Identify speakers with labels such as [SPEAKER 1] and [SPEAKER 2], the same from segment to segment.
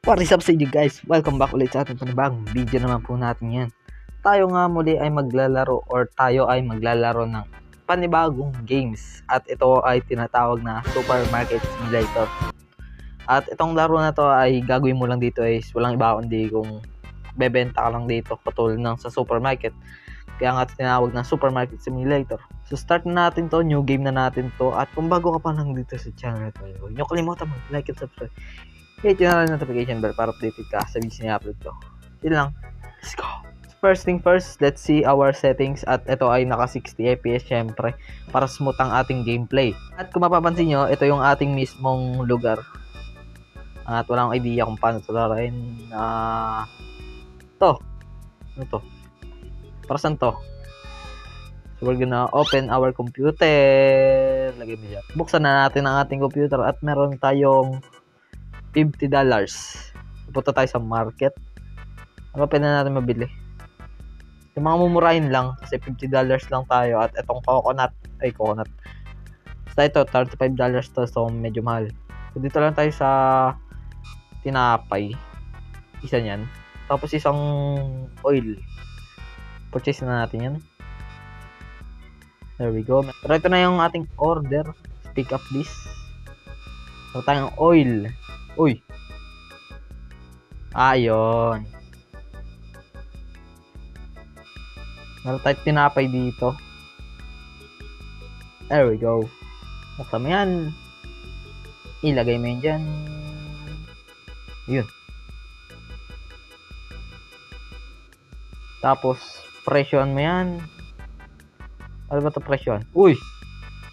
[SPEAKER 1] What is up sa inyo guys? Welcome back ulit sa ating panibagong video naman po natin yan. Tayo nga muli ay maglalaro ng panibagong games. At ito ay tinatawag na Supermarket Simulator. At itong laro na to ay gagawin mo lang dito is walang iba kundi kung bebenta ka lang dito katulad ng sa supermarket. Kaya nga tinawag na Supermarket Simulator. So start na natin to, new game na natin to. At kung bago ka pa lang dito sa channel to, huwag nyo kalimutan mag-like and subscribe. Hit yun na lang notification bell para updated ka sa videos na i-upload ko. Yun lang. Let's go! First thing first, let's see our settings. At ito ay naka 60 FPS syempre para smooth ang ating gameplay. At kung mapapansin nyo, ito yung ating mismong lugar. At walang idea kung paano ito laruin. Ano to? Para saan to? So we're gonna open our computer. Lagay mo dyan. Buksan na natin ang ating computer at meron tayong $50. Punta tayo sa market. Ano pa na natin mabili? Yung mga mumurahin lang kasi $50 lang tayo at itong coconut. Basta ito $35 to, so medyo mahal. So dito lang tayo sa tinapay. Isa niyan. Tapos isang oil. Purchase na natin yan. There we go. Pero ito na yung ating order. Pick up this. So tayong oil. Uy. Ayun. Meron tayong tinapay dito. There we go. Buksan mo yan. Ilagay mo yan dyan. Yun. Tapos, presyon mo yan. Ano ba ito presyon? Uy!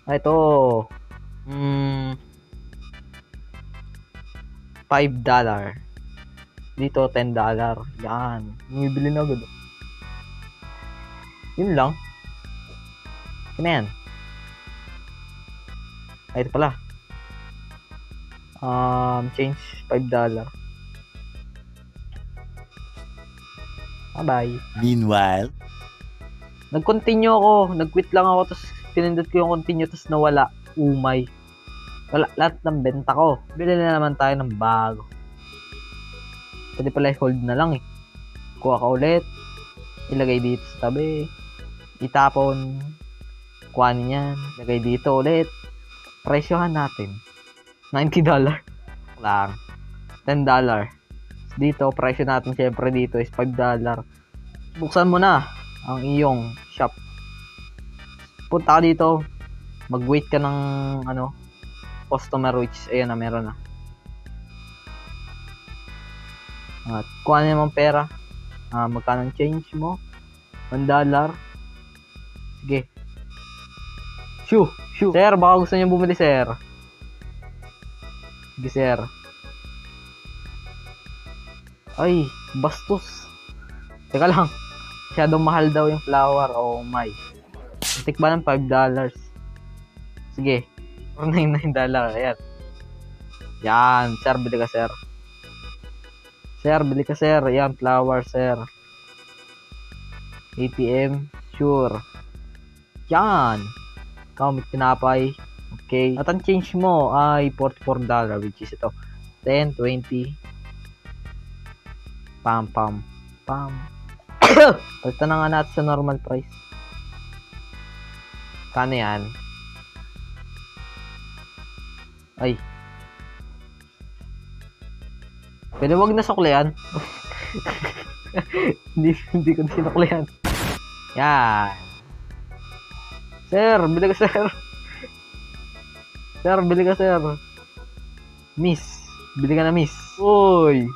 [SPEAKER 1] Ito. $5. Dito, $10. Yan. Bumibili na agad. Yun lang. Yun na yan. Ay, ito pala. Change $5. Bye-bye.
[SPEAKER 2] Meanwhile,
[SPEAKER 1] nag-continue ako. Nag-quit lang ako. Tapos, pinindot ko yung continue. Tapos, nawala. Umay. Wala, lahat ng benta ko. Bili na naman tayo ng bago. Pwede pala i-hold na lang eh. Kuha ka ulit. Ilagay dito sa tabi. Itapon. Kuhanin yan. Ilagay dito ulit. Presyohan natin. $90 lang. $10. Dito, presyo natin syempre dito is $5. Buksan mo na ang iyong shop. Punta ka dito. Mag-wait ka ng customer which ayan na meron na. At kuha na naman pera. Magkano ang change mo? $1. Sige. Shoo. Sir, baka gusto niyo bumili, sir. Sige, sir. Ay, bastos. Teka lang. Masyadong mahal daw yung flour. Oh my. Tik ba ng $5? Sige. $99. Ayan. Yan. Sir, bili ka, sir. Sir, bili ka, sir. Ayan, flour, sir. ATM. Sure. Yan. Ikaw, may tinapay. Okay. At ang change mo ay $44, which is ito. 10, 20. Pam. Palitan na nga natin sa normal price. Kano yan? Ay. Pwede wag na suklian. hindi ko na sinuklian. Yan. Sir, bili ka, sir. Sir, bili ka, sir. Miss. Bili ka na, miss. Uy.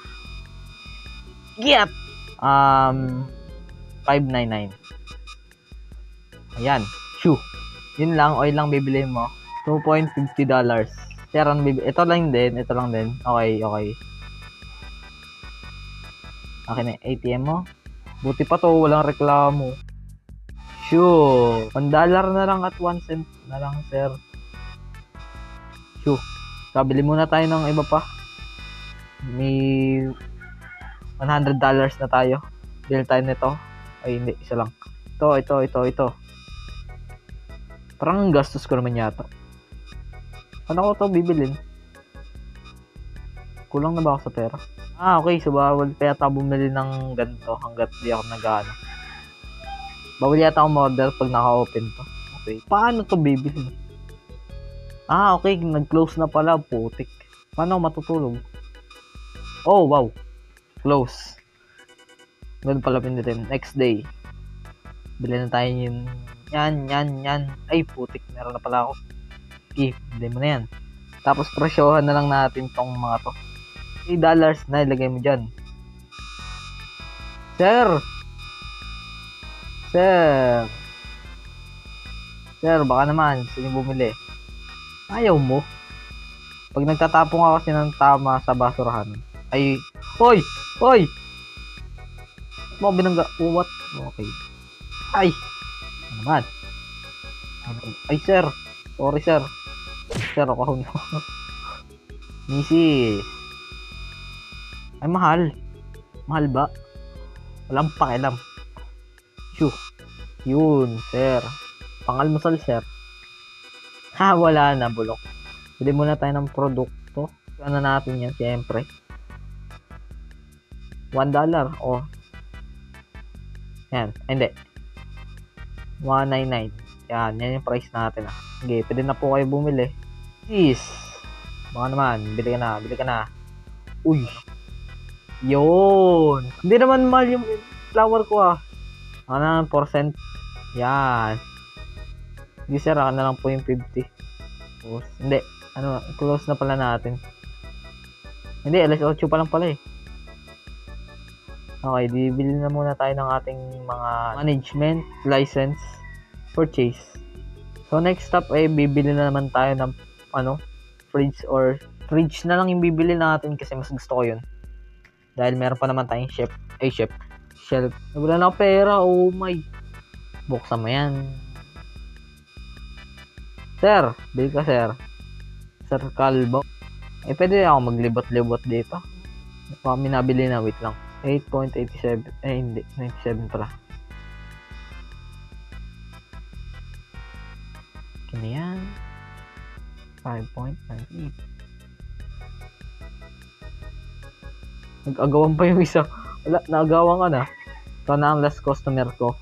[SPEAKER 1] Get! $5.99. Ayan. Shoo. Yun lang. Oil lang bibili mo. $2.50. Sir, ito lang din. Okay. Okay na ATM mo. Buti pa to, walang reklamo. Shoo. $1 na lang at 1 cent na lang, sir. Shoo. Kabili muna tayo ng iba pa. May $100 na tayo. Bili tayo nito. Ay, hindi. Isa lang. Ito. Parang gastos ko naman yata. Ano ko to bibilin? Kulang na ba ako sa pera? Okay. So, bawal pa yata bumili ng ganito hanggat di ako nag-ano. Bawal yata akong order pag naka-open to. Okay. Paano to bibili? Okay. Nag-close na pala. Putik. Paano ako matutulog? Oh, wow. Close. Ganun pala pindutin. Next day. Bili na tayo yun. Yan. Ay, putik. Meron na pala ako. Okay. Bili mo na yan. Tapos, presyohan na lang natin tong mga to. $3 na ilagay mo dyan. Sir, baka naman gusto niyo bumili. Ayaw mo. Pag nagtatapong ako kasi ng tama sa basurahan. Ay, hoy! Mo binangga. What? Okay. Ay! Ano naman? Ay, sir. Sorry, sir. Sir, ako no. Mrs. Ay, mahal. Mahal ba? Walang pakialam. Shoo. Yun, sir. Pangalmusal, sir. Wala na, bulok. Bili muna tayo ng produkto. Ano natin yan, siyempre. $1. Oh. Yan. Hindi. $1.99. Yan yung price natin. Okay, pwede na po kayo bumili. Please. Baka naman, bili ka na. Uy. Yun. Hindi naman mahal yung flower ko Ano na, percent. Yan. Hindi sir, na lang po yung 50. Hindi. Close na pala natin. Hindi, alas 8 pa lang pala Okay, bibili na muna tayo ng ating mga management, license, purchase. So, next step bibili na naman tayo ng fridge na lang yung bibili natin kasi mas gusto ko yun. Dahil meron pa naman tayong shelf. Wala na pera, oh my. Buksan mo yan. Sir, bili ka sir. Sir Calvo. Pwede ako maglibot-libot dito. Kami nabili na, wait lang. 8.87. Hindi. 97 pala. Kaya yan. 5.98. Nag-agawan pa yung isa. Wala, naagawan ka na. Ito na ang last customer ko.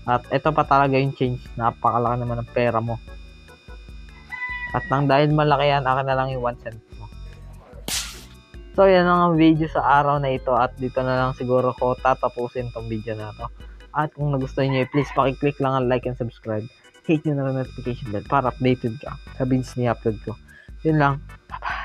[SPEAKER 1] At ito pa talaga yung change. Napakalaki naman ng pera mo. At nang dahil malaki yan, akin na lang yung 1 cent mo. So, yan ang video sa araw na ito. At dito na lang siguro ko tatapusin tong video na to. At kung nagustuhan nyo, please pakiclick lang ang like and subscribe. Hit nyo na lang notification bell para updated ka sa videos ni upload ko. Yun lang. Bye-bye.